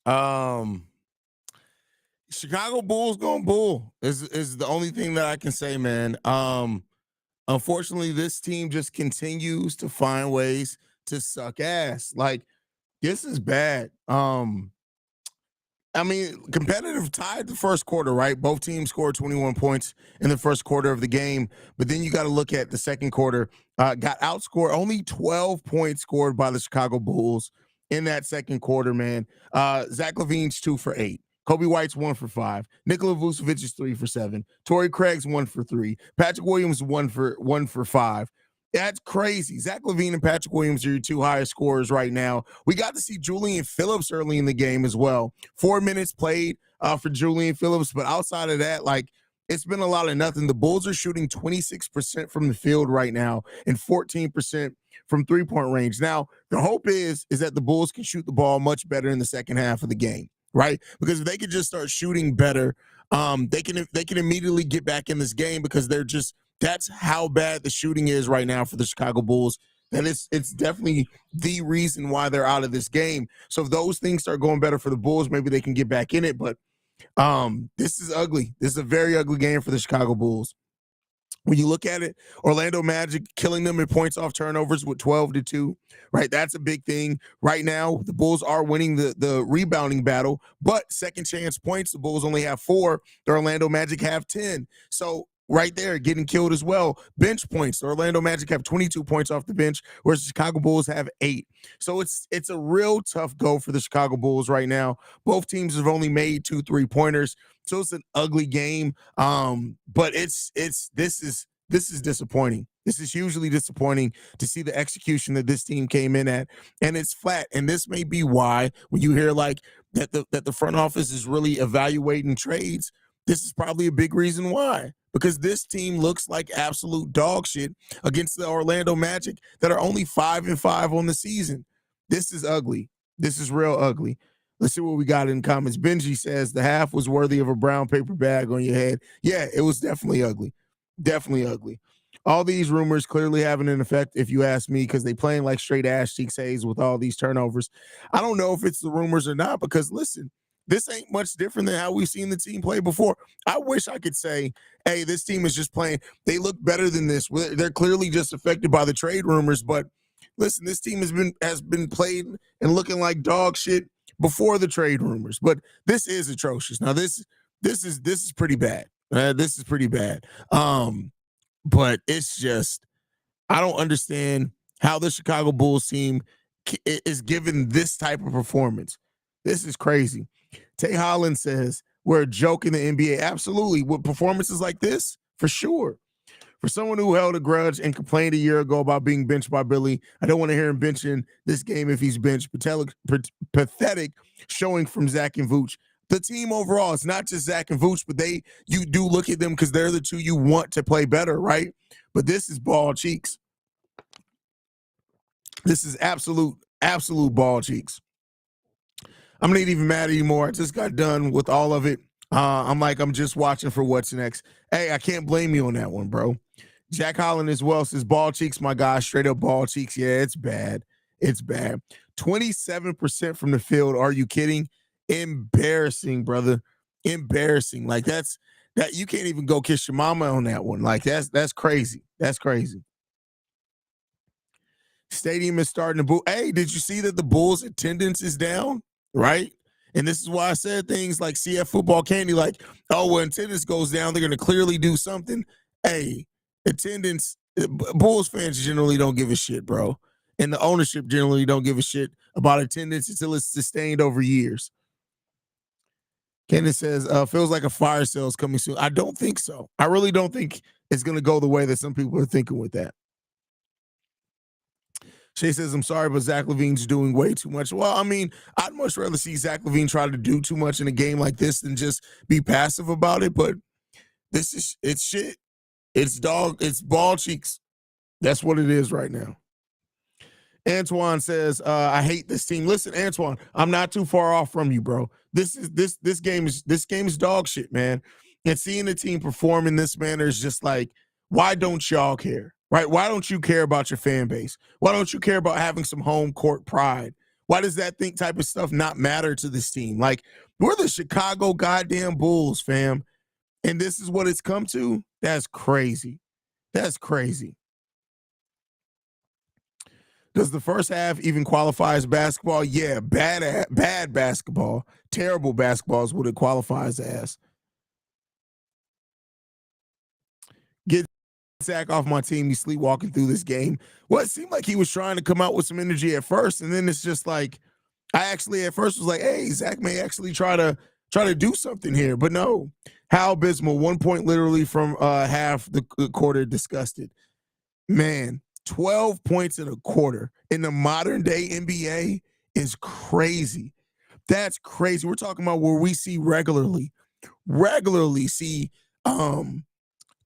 Um, Chicago Bulls going bull is the only thing that I can say, man. Unfortunately, this team just continues to find ways to suck ass. Like this is bad. I mean, competitive tied the first quarter, right? Both teams scored 21 points in the first quarter of the game. But then you got to look at the second quarter. Got outscored, only 12 points scored by the Chicago Bulls in that second quarter, man. Zach LaVine's 2 for 8. Kobe White's 1 for 5. Nikola Vucevic is 3 for 7. Torrey Craig's 1 for 3. Patrick Williams 1 for 5. That's crazy. Zach LaVine and Patrick Williams are your two highest scorers right now. We got to see Julian Phillips early in the game as well. 4 minutes played for Julian Phillips, but outside of that, like it's been a lot of nothing. The Bulls are shooting 26% from the field right now and 14% from three-point range. Now, the hope is that the Bulls can shoot the ball much better in the second half of the game, right? Because if they could just start shooting better, they can immediately get back in this game because that's how bad the shooting is right now for the Chicago Bulls. And it's definitely the reason why they're out of this game. So if those things start going better for the Bulls, maybe they can get back in it. But this is ugly. This is a very ugly game for the Chicago Bulls. When you look at it, Orlando Magic killing them in points off turnovers with 12-2, right? That's a big thing. Right now, the Bulls are winning the rebounding battle, but second chance points, the Bulls only have 4. The Orlando Magic have 10. So right there, getting killed as well. Bench points. The Orlando Magic have 22 points off the bench, whereas the Chicago Bulls have 8. So it's a real tough go for the Chicago Bulls right now. Both teams have only made 2 3-pointers. So it's an ugly game. But this is disappointing. This is hugely disappointing to see the execution that this team came in at, and it's flat. And this may be why when you hear like that the front office is really evaluating trades, this is probably a big reason why. Because this team looks like absolute dog shit against the Orlando Magic that are only 5-5 on the season. This is ugly. This is real ugly. Let's see what we got in comments. Benji says the half was worthy of a brown paper bag on your head. Yeah, it was definitely ugly. Definitely ugly. All these rumors clearly having an effect, if you ask me, because they playing like straight ass cheeks Haize with all these turnovers. I don't know if it's the rumors or not, because listen, this ain't much different than how we've seen the team play before. I wish I could say, hey, this team is just playing. They look better than this. They're clearly just affected by the trade rumors. But listen, this team has been played and looking like dog shit before the trade rumors. But this is atrocious. Now this is pretty bad. This is pretty bad. But it's just I don't understand how the Chicago Bulls team is given this type of performance. This is crazy. Tay Holland says we're a joke in the NBA. Absolutely. With performances like this, for sure. For someone who held a grudge and complained a year ago about being benched by Billy, I don't want to hear him benching this game if he's benched. Pathetic showing from Zach and Vooch. The team overall, it's not just Zach and Vooch, but you do look at them because they're the two you want to play better, right? But this is ball cheeks. This is absolute ball cheeks. I'm not even mad anymore. I just got done with all of it. I'm just watching for what's next. Hey, I can't blame you on that one, bro. Jack Holland as well says ball cheeks, my guy. Straight up ball cheeks. Yeah, it's bad. It's bad. 27% from the field. Are you kidding? Embarrassing, brother. Embarrassing. Like that you can't even go kiss your mama on that one. Like that's crazy. That's crazy. Stadium is starting to boo. Hey, did you see that the Bulls attendance is down? Right? And this is why I said things like CF football candy, like, oh, when attendance goes down, they're going to clearly do something. Hey, attendance, Bulls fans generally don't give a shit, bro. And the ownership generally don't give a shit about attendance until it's sustained over years. Kenneth says, feels like a fire sale is coming soon. I don't think so. I really don't think it's going to go the way that some people are thinking with that. Shay says, I'm sorry, but Zach LaVine's doing way too much. Well, I mean, I'd much rather see Zach LaVine try to do too much in a game like this than just be passive about it. But it's shit. It's ball cheeks. That's what it is right now. Antoine says, I hate this team. Listen, Antoine, I'm not too far off from you, bro. This game is dog shit, man. And seeing the team perform in this manner is just like, why don't y'all care? Right? Why don't you care about your fan base? Why don't you care about having some home court pride? Why does that type of stuff not matter to this team? Like, we're the Chicago goddamn Bulls, fam. And this is what it's come to? That's crazy. That's crazy. Does the first half even qualify as basketball? Yeah, bad basketball. Terrible basketball is what it qualifies as. Get Zach off my team. He's sleepwalking through this game. Well, it seemed like he was trying to come out with some energy at first, and then it's just like I actually at first was like, hey, Zach may actually try to do something here, but no. How abysmal. 1 point literally from half the quarter. Disgusted. Man, 12 points in a quarter in the modern day NBA is crazy. That's crazy. We're talking about where we see regularly see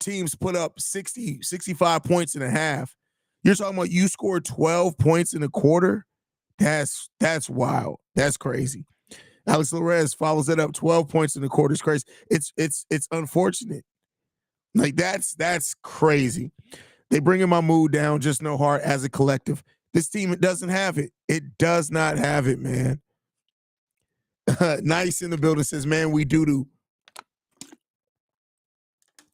teams put up 60, 65 points in a half. You're talking about you scored 12 points in a quarter? That's wild. That's crazy. Alex Larez follows it up. 12 points in the quarter is crazy. It's unfortunate. Like that's crazy. They bringing my mood down. Just no heart as a collective. This team, it doesn't have it. It does not have it, man. Nice in the building says, man, we doo-doo.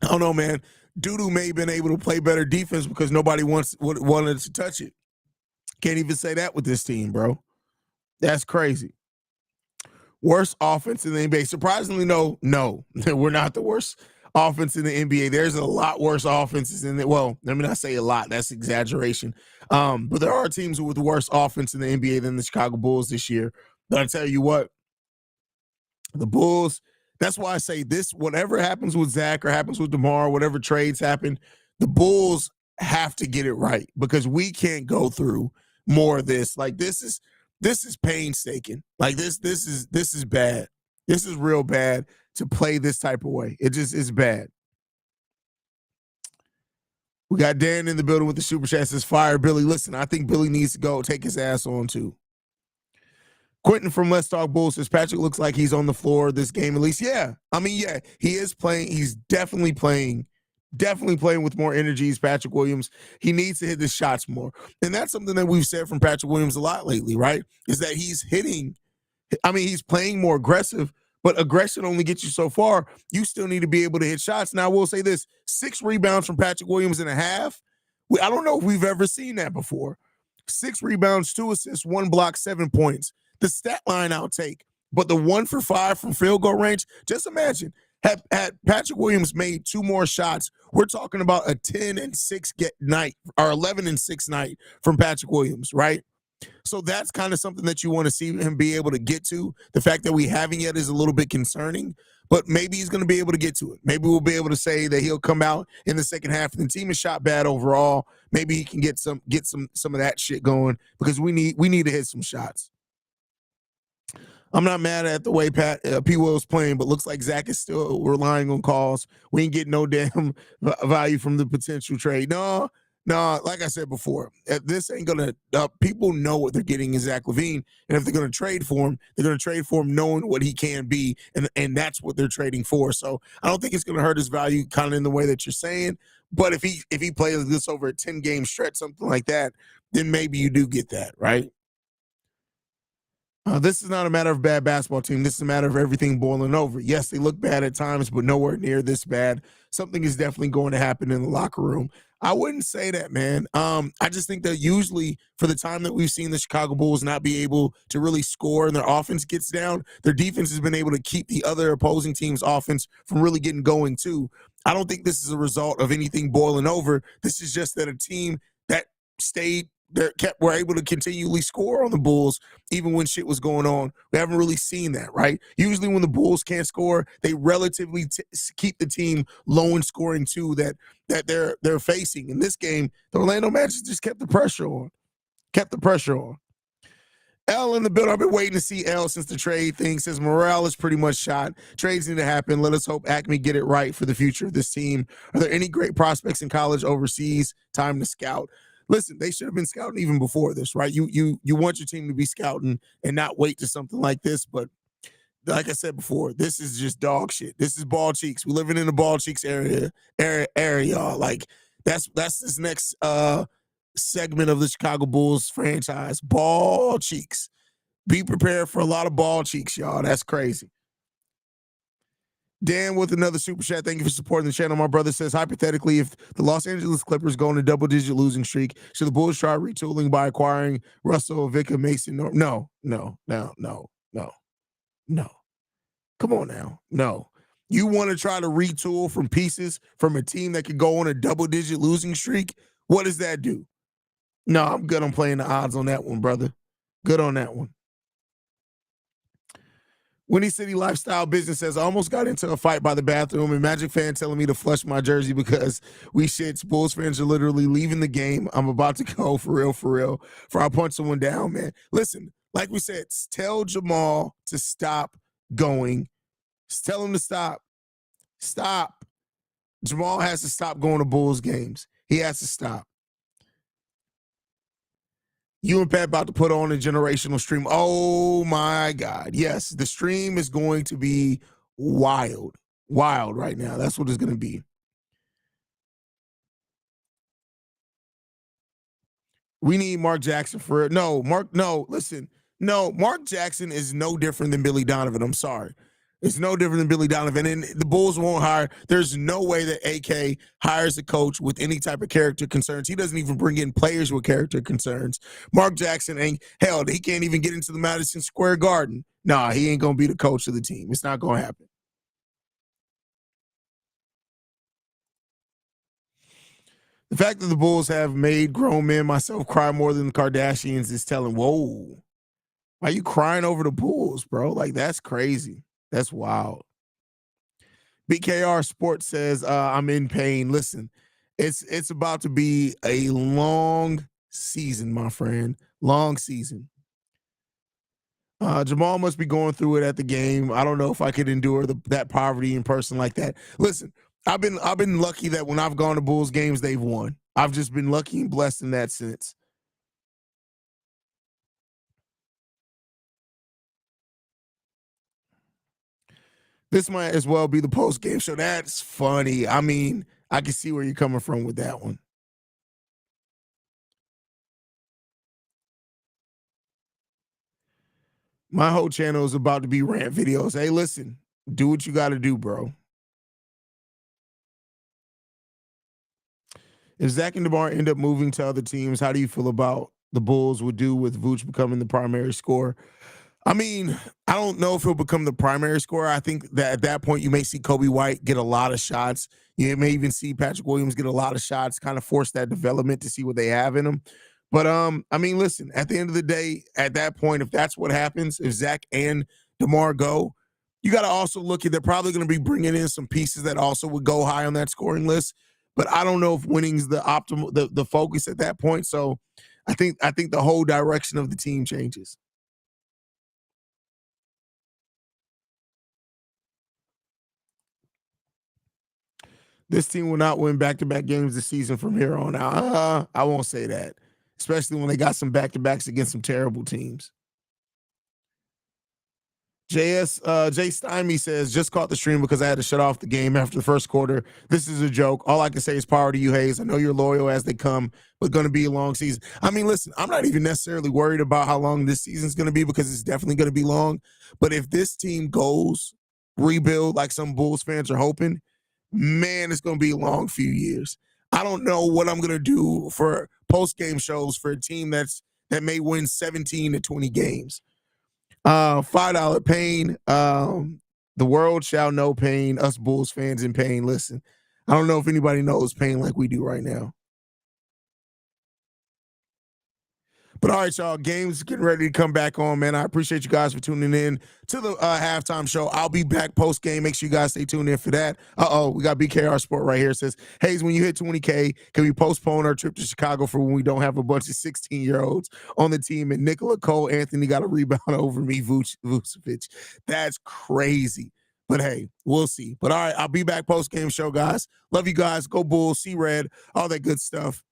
I don't know, man. Doo-doo may have been able to play better defense because nobody wanted to touch it. Can't even say that with this team, bro. That's crazy. Worst offense in the NBA. Surprisingly, no, we're not the worst offense in the NBA. There's a lot worse offenses in it. Well, let me not say a lot. That's exaggeration. But there are teams with worse offense in the NBA than the Chicago Bulls this year. But I tell you what, the Bulls, that's why I say this, whatever happens with Zach or happens with DeMar, whatever trades happen, the Bulls have to get it right because we can't go through more of this. Like this is painstaking. Like this is bad. This is real bad to play this type of way. It just is bad. We got Dan in the building with the super chat. Says fire Billy. Listen, I think Billy needs to go take his ass on too. Quentin from Let's Talk Bulls says Patrick looks like he's on the floor this game at least. Yeah, I mean, yeah, he is playing. He's definitely playing with more energy. He's Patrick Williams. He needs to hit the shots more. And that's something that we've said from Patrick Williams a lot lately, right? Is that he's hitting. I mean, he's playing more aggressive, but aggression only gets you so far. You still need to be able to hit shots. Now, I will say this, 6 rebounds from Patrick Williams in a half. I don't know if we've ever seen that before. 6 rebounds, 2 assists, 1 block, 7 points. The stat line I'll take, but the 1 for 5 from field goal range, just imagine, had Patrick Williams made 2 more shots, we're talking about a 10-6 night or 11-6 night from Patrick Williams, right? So that's kind of something that you want to see him be able to get to. The fact that we haven't yet is a little bit concerning, but maybe he's going to be able to get to it. Maybe we'll be able to say that he'll come out in the second half and the team is shot bad overall. Maybe he can get some of that shit going because we need to hit some shots. I'm not mad at the way P. Will's playing, but looks like Zach is still relying on calls. We ain't getting no damn value from the potential trade. No, like I said before, this ain't going to people know what they're getting in Zach LaVine, and if they're going to trade for him, they're going to trade for him knowing what he can be, and that's what they're trading for. So I don't think it's going to hurt his value kind of in the way that you're saying, but if he plays this over a 10-game stretch, something like that, then maybe you do get that, right? This is not a matter of bad basketball team. This is a matter of everything boiling over. Yes, they look bad at times, but nowhere near this bad. Something is definitely going to happen in the locker room. I wouldn't say that, man. I just think that usually for the time that we've seen the Chicago Bulls not be able to really score and their offense gets down, their defense has been able to keep the other opposing team's offense from really getting going too. I don't think this is a result of anything boiling over. This is just that a team that were able to continually score on the Bulls even when shit was going on. We haven't really seen that, right? Usually when the Bulls can't score, they relatively keep the team low in scoring too that they're facing. In this game, the Orlando Magic just kept the pressure on. L in the build. I've been waiting to see L since the trade thing. Says morale is pretty much shot. Trades need to happen. Let us hope Acme get it right for the future of this team. Are there any great prospects in college overseas? Time to scout. Listen, they should have been scouting even before this, right? You want your team to be scouting and not wait to something like this. But like I said before, this is just dog shit. This is ball cheeks. We're living in the ball cheeks area, y'all. Like that's this next segment of the Chicago Bulls franchise. Ball cheeks. Be prepared for a lot of ball cheeks, y'all. That's crazy. Dan with another super chat. Thank you for supporting the channel. My brother says, hypothetically, if the Los Angeles Clippers go on a double-digit losing streak, should the Bulls try retooling by acquiring Russell, Vica, Mason? No. Come on now. No. You want to try to retool from pieces from a team that could go on a double-digit losing streak? What does that do? No, I'm good on playing the odds on that one, brother. Good on that one. Winnie City Lifestyle Business says, I almost got into a fight by the bathroom and Magic fan telling me to flush my jersey because we shits. Bulls fans are literally leaving the game. I'm about to go for real, for I punch someone down, man. Listen, like we said, tell Jamal to stop going. Just tell him to stop. Stop. Jamal has to stop going to Bulls games. He has to stop. You and Pat about to put on a generational stream. Oh my God. Yes, the stream is going to be wild. Wild right now. That's what it's going to be. We need Mark Jackson for it. No, listen. No, Mark Jackson is no different than Billy Donovan. I'm sorry. It's no different than Billy Donovan. And the Bulls won't hire. There's no way that AK hires a coach with any type of character concerns. He doesn't even bring in players with character concerns. Mark Jackson ain't, hell, he can't even get into the Madison Square Garden. Nah, he ain't going to be the coach of the team. It's not going to happen. The fact that the Bulls have made grown men, myself, cry more than the Kardashians is telling. Whoa. Why are you crying over the Bulls, bro? Like, that's crazy. That's wild. BKR Sports says, I'm in pain. Listen, it's about to be a long season, my friend. Long season. Jamal must be going through it at the game. I don't know if I could endure that poverty in person like that. Listen, I've been lucky that when I've gone to Bulls games, they've won. I've just been lucky and blessed in that sense. This might as well be the post game show. That's funny. I mean, I can see where you're coming from with that one. My whole channel is about to be rant videos. Hey, listen, do what you got to do, bro. If Zach and DeMar end up moving to other teams, how do you feel about the Bulls would do with Vooch becoming the primary scorer? I mean, I don't know if he'll become the primary scorer. I think that at that point, you may see Kobe White get a lot of shots. You may even see Patrick Williams get a lot of shots, kind of force that development to see what they have in them. But I mean, listen, at the end of the day, at that point, if that's what happens, if Zach and DeMar go, you got to also look at they're probably going to be bringing in some pieces that also would go high on that scoring list. But I don't know if winning's the optimal, the focus at that point. So I think the whole direction of the team changes. This team will not win back-to-back games this season from here on out. I won't say that, especially when they got some back-to-backs against some terrible teams. Jay Stymie says, just caught the stream because I had to shut off the game after the first quarter. This is a joke. All I can say is power to you, Haize. I know you're loyal as they come, but going to be a long season. I mean, listen, I'm not even necessarily worried about how long this season's going to be because it's definitely going to be long. But if this team goes rebuild like some Bulls fans are hoping, man, it's going to be a long few years. I don't know what I'm going to do for post-game shows for a team that may win 17 to 20 games. $5 pain. The world shall know pain. Us Bulls fans in pain. Listen, I don't know if anybody knows pain like we do right now. But all right, y'all, games getting ready to come back on, man. I appreciate you guys for tuning in to the halftime show. I'll be back post game. Make sure you guys stay tuned in for that. We got BKR Sport right here. It says, Haize, when you hit 20K, can we postpone our trip to Chicago for when we don't have a bunch of 16-year-olds on the team? And Nicola Cole Anthony got a rebound over me, Vucevic. That's crazy. But hey, we'll see. But all right, I'll be back post game show, guys. Love you guys. Go Bulls, see red, all that good stuff.